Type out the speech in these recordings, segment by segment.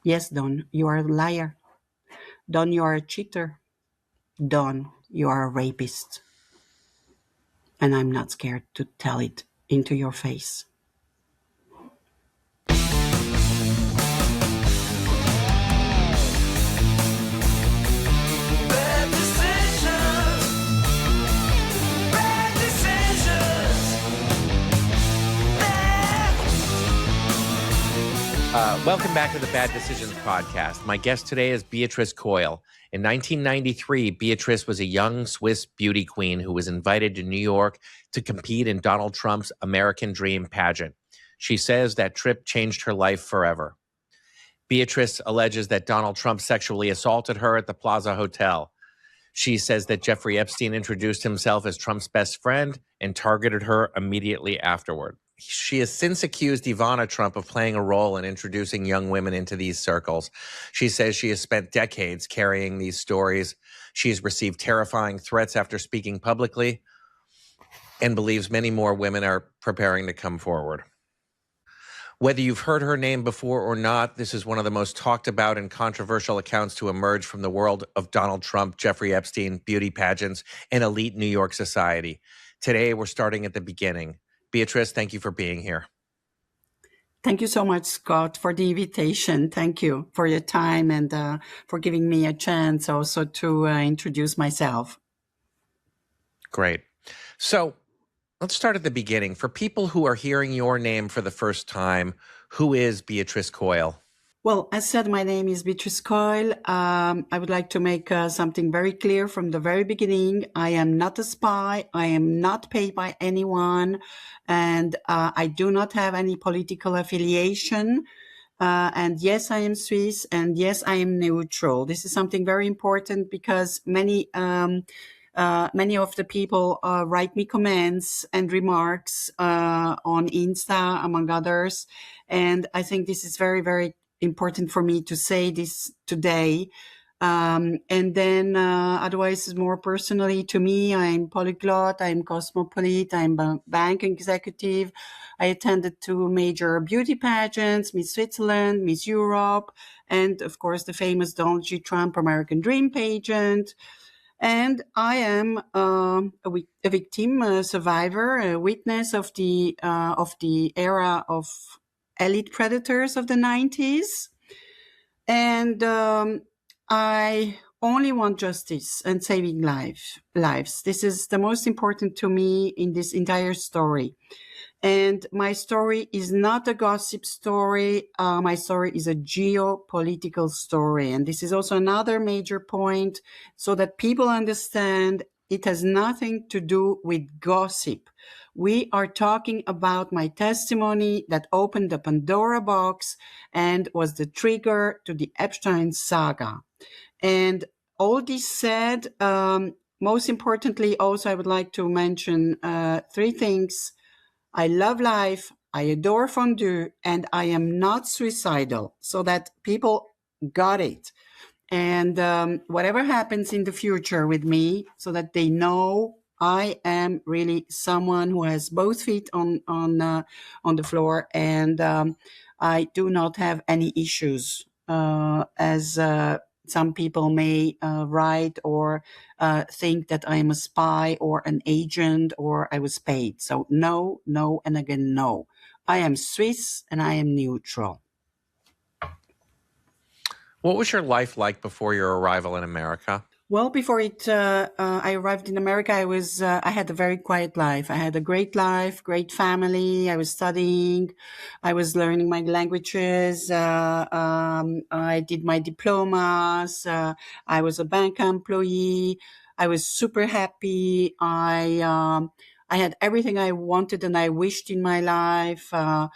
Yes, Don, you are a liar. Don, you are a cheater. Don, you are a rapist. And I'm not scared to tell it into your face. Bad decisions. Bad decisions. Welcome back to the Bad Decisions podcast. My guest today is Beatrice Coyle. In 1993, Beatrice was a young Swiss beauty queen who was invited to New York to compete in Donald Trump's American Dream pageant. She says that trip changed her life forever. Beatrice alleges that Donald Trump sexually assaulted her at the Plaza Hotel. She says that Jeffrey Epstein introduced himself as Trump's best friend and targeted her immediately afterward. She has since accused Ivana Trump of playing a role in introducing young women into these circles. She says she has spent decades carrying these stories. She's received terrifying threats after speaking publicly and believes many more women are preparing to come forward. Whether you've heard her name before or not, this is one of the most talked about and controversial accounts to emerge from the world of Donald Trump, Jeffrey Epstein, beauty pageants, and elite New York society. Today, we're starting at the beginning. Beatrice, thank you for being here. Thank you so much, Scott, for the invitation. Thank you for your time and for giving me a chance also to introduce myself. Great. So let's start at the beginning. For people who are hearing your name for the first time, who is Beatrice Coyle? Well, as said, my name is Beatrice Coyle. I would like to make something very clear from the very beginning. I am not a spy. I am not paid by anyone. And I do not have any political affiliation. And yes, I am Swiss. And yes, I am neutral. This is something very important because many of the people write me comments and remarks on Insta, among others. And I think this is very, very important for me to say this today. And then otherwise, more personally to me, I'm polyglot, I'm cosmopolite, I'm a bank executive. I attended 2 major beauty pageants, Miss Switzerland, Miss Europe, and of course the famous Donald J. Trump American Dream pageant. And I am a victim, a survivor, a witness of the era of elite predators of the 90s. And I only want justice and saving lives. This is the most important to me in this entire story. And my story is not a gossip story. My story is a geopolitical story. And this is also another major point so that people understand it has nothing to do with gossip. We are talking about my testimony that opened the Pandora box and was the trigger to the Epstein saga. And all this said, most importantly, also, I would like to mention 3 things. I love life, I adore fondue, and I am not suicidal, so that people got it. And whatever happens in the future with me, so that they know I am really someone who has both feet on the floor, and I do not have any issues, as some people may write or think that I am a spy or an agent or I was paid. So no, and again, no. I am Swiss and I am neutral. What was your life like before your arrival in America? Well, before I arrived in America, I had a very quiet life. I had a great life, great family. I was studying. I was learning my languages. I did my diplomas. I was a bank employee. I was super happy. I had everything I wanted and I wished in my life. I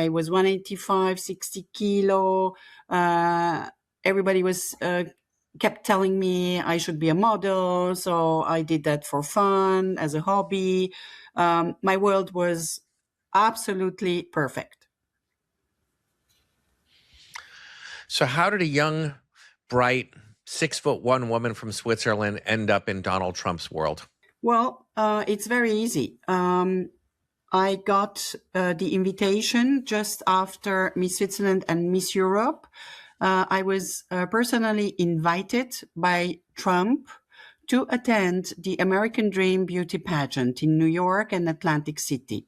was 185, 60 kilo. Everybody was kept telling me I should be a model, so I did that for fun as a hobby. My world was absolutely perfect. So how did a young, bright, 6'1" woman from Switzerland end up in Donald Trump's world? Well, it's very easy. I got the invitation just after Miss Switzerland and Miss Europe. I was personally invited by Trump to attend the American Dream beauty pageant in New York and Atlantic City.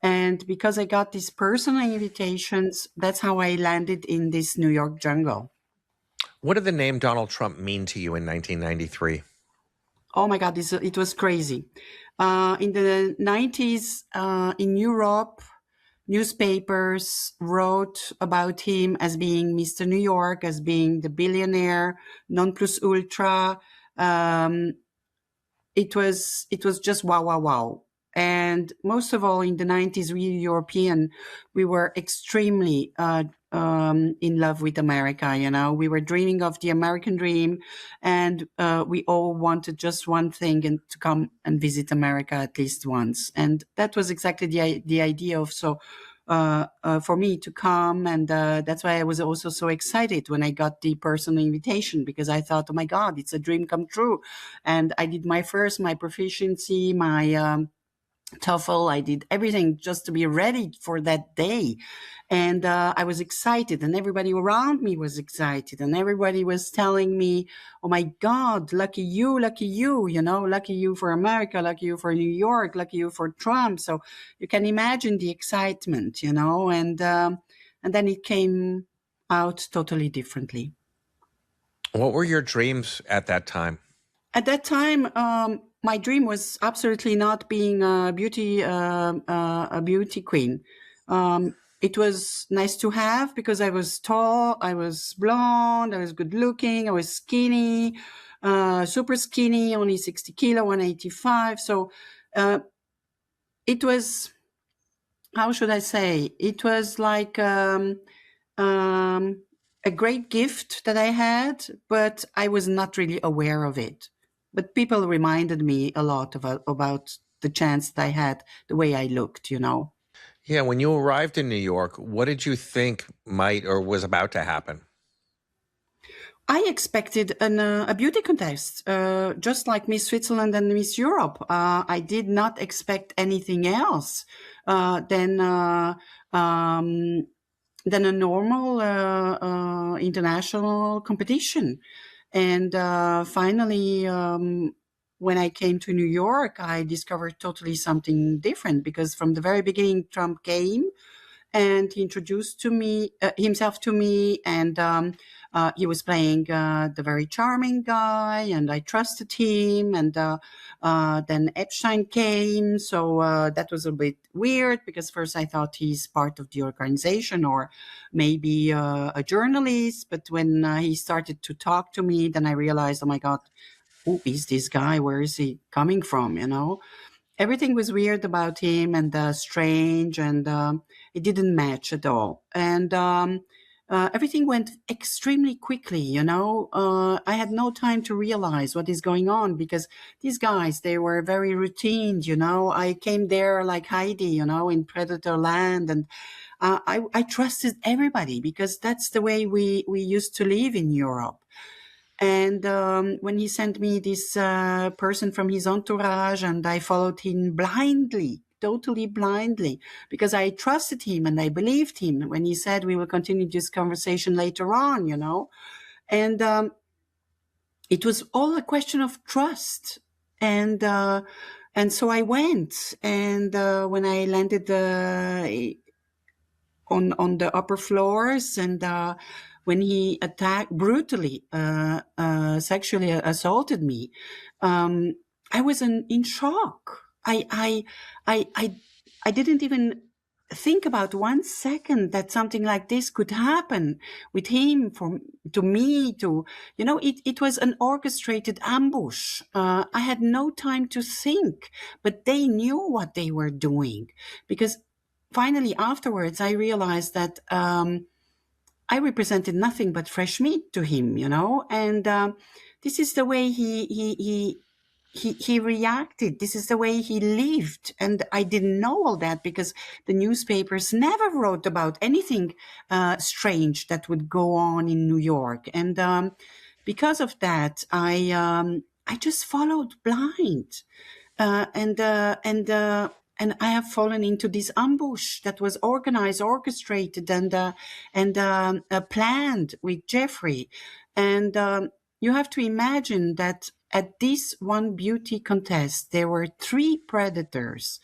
And because I got these personal invitations, that's how I landed in this New York jungle. What did the name Donald Trump mean to you in 1993? Oh my God, it was crazy. In the 90s, in Europe, newspapers wrote about him as being Mr. New York, as being the billionaire, non plus ultra. It was just wow, wow, wow. And most of all, in the 90s, we European, we were extremely in love with America. You know, we were dreaming of the American dream, and we all wanted just one thing, and to come and visit America at least once. And that was exactly the idea of for me to come. And that's why I was also so excited when I got the personal invitation, because I thought, oh my God, it's a dream come true. And I did my proficiency, my TOEFL. I did everything just to be ready for that day. And I was excited, and everybody around me was excited, and everybody was telling me, oh my God, lucky you, you know, lucky you for America, lucky you for New York, lucky you for Trump. So you can imagine the excitement, you know, and then it came out totally differently. What were your dreams at that time? At that time, my dream was absolutely not being a beauty queen. It was nice to have because I was tall, I was blonde, I was good looking, I was skinny, super skinny, only 60 kilo, 185. So it was, how should I say? It was like a great gift that I had, but I was not really aware of it. But people reminded me a lot about the chance that I had, the way I looked, you know. Yeah, when you arrived in New York, what did you think might or was about to happen? I expected a beauty contest, just like Miss Switzerland and Miss Europe. I did not expect anything else than a normal international competition. And finally, when I came to New York, I discovered totally something different, because from the very beginning, Trump came and he introduced himself to me, and he was playing the very charming guy, and I trusted him. And then Epstein came, so that was a bit weird, because first I thought he's part of the organization or maybe a journalist. But when he started to talk to me, then I realized, oh my God, who is this guy? Where is he coming from? You know, everything was weird about him, and strange, and it didn't match at all. And everything went extremely quickly, you know. I had no time to realize what is going on, because these guys, they were very routine, you know. I came there like Heidi, you know, in Predator Land, and I trusted everybody, because that's the way we used to live in Europe. And when he sent me this person from his entourage, and I followed him blindly, totally blindly, because I trusted him and I believed him when he said we will continue this conversation later on, you know. And it was all a question of trust. And so I went, and when I landed on the upper floors, and when he brutally sexually assaulted me, I was in shock. I didn't even think about 1 second that something like this could happen with him, to me, you know, it was an orchestrated ambush. I had no time to think, but they knew what they were doing, because finally afterwards I realized that I represented nothing but fresh meat to him, you know. And this is the way he reacted. This is the way he lived. And I didn't know all that, because the newspapers never wrote about anything strange that would go on in New York. And because of that, I just followed blind. And I have fallen into this ambush that was organized, orchestrated, and planned with Jeffrey. And you have to imagine that at this one beauty contest, there were 3 predators: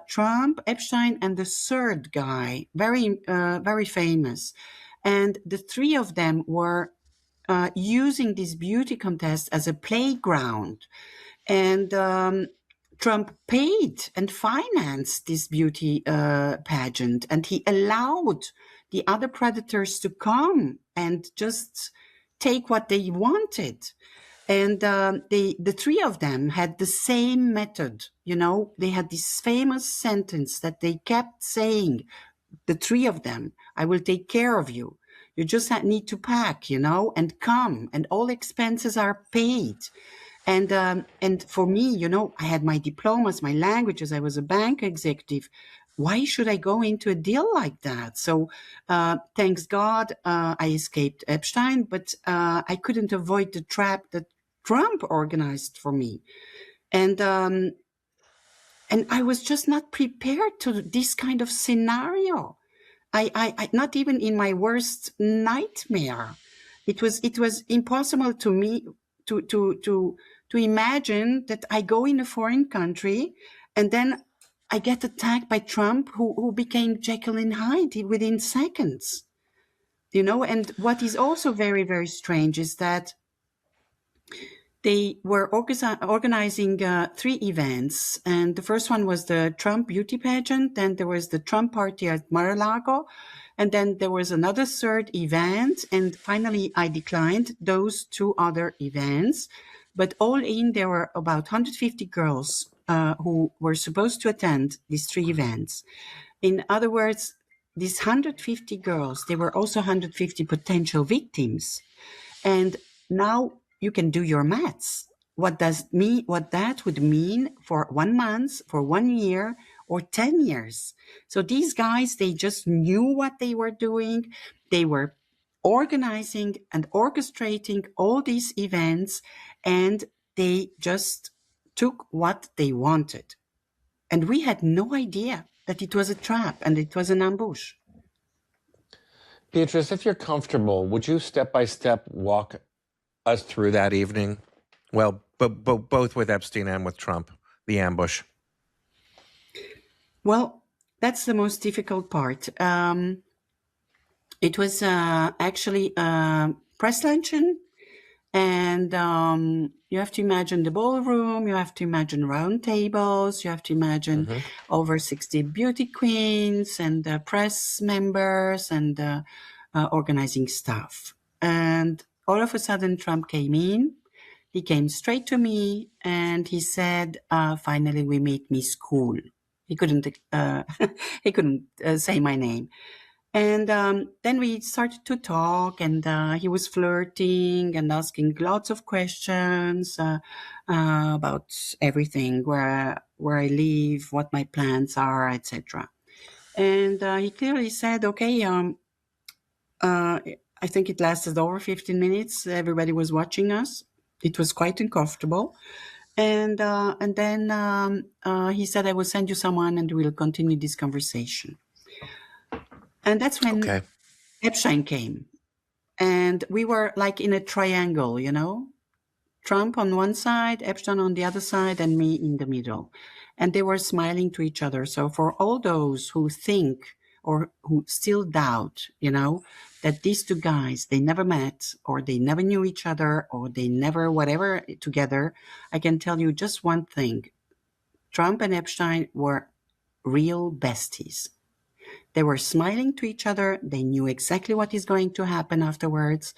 Trump, Epstein, and the third guy, very famous. And the 3 of them were using this beauty contest as a playground. And Trump paid and financed this beauty pageant, and he allowed the other predators to come and just take what they wanted. And the 3 of them had the same method. They had this famous sentence that they kept saying, the 3 of them: I will take care of you. You just need to pack, and come, and all expenses are paid. And for me, I had my diplomas, my languages. I was a bank executive. Why should I go into a deal like that? So thanks God, I escaped Epstein, but I couldn't avoid the trap that Trump organized for me. And I was just not prepared to this kind of scenario. I not even in my worst nightmare, it was impossible to me to imagine that I go in a foreign country and then I get attacked by Trump, who became Jekyll and Hyde within seconds. And what is also very, very strange is that they were organizing 3 events. And the first one was the Trump beauty pageant. Then there was the Trump party at Mar-a-Lago. And then there was another 3rd event. And finally, I declined those 2 other events. But all in, there were about 150 girls who were supposed to attend these 3 events. In other words, these 150 girls, they were also 150 potential victims. And now you can do your maths. What that would mean for 1 month, for 1 year, or 10 years. So these guys, they just knew what they were doing. They were organizing and orchestrating all these events, and they just took what they wanted. And we had no idea that it was a trap and it was an ambush. Beatrice, if you're comfortable, would you step by step walk us through that evening? Well, both with Epstein and with Trump, the ambush. Well, that's the most difficult part. It was actually a press luncheon, and you have to imagine the ballroom, you have to imagine round tables, you have to imagine over 60 beauty queens and press members and organizing staff. And all of a sudden, Trump came in. He came straight to me and he said, finally, we meet Miss Cool. He couldn't say my name. And then we started to talk, and he was flirting and asking lots of questions about everything, where I live, what my plans are, etc. And he clearly said, okay, I think it lasted over 15 minutes. Everybody was watching us. It was quite uncomfortable. And then he said, I will send you someone and we'll continue this conversation. And that's when Epstein came. And we were like in a triangle, Trump on one side, Epstein on the other side, and me in the middle. And they were smiling to each other. So for all those who think or who still doubt, that these 2 guys, they never met or they never knew each other or they never whatever together, I can tell you just one thing. Trump and Epstein were real besties. They were smiling to each other. They knew exactly what is going to happen afterwards.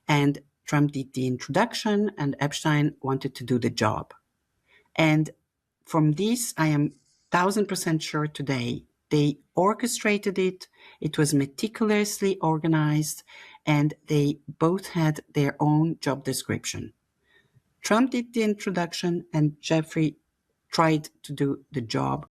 And Trump did the introduction and Epstein wanted to do the job. And from this, I am 1000% sure today, they orchestrated it. It was meticulously organized, and they both had their own job description. Trump did the introduction and Jeffrey tried to do the job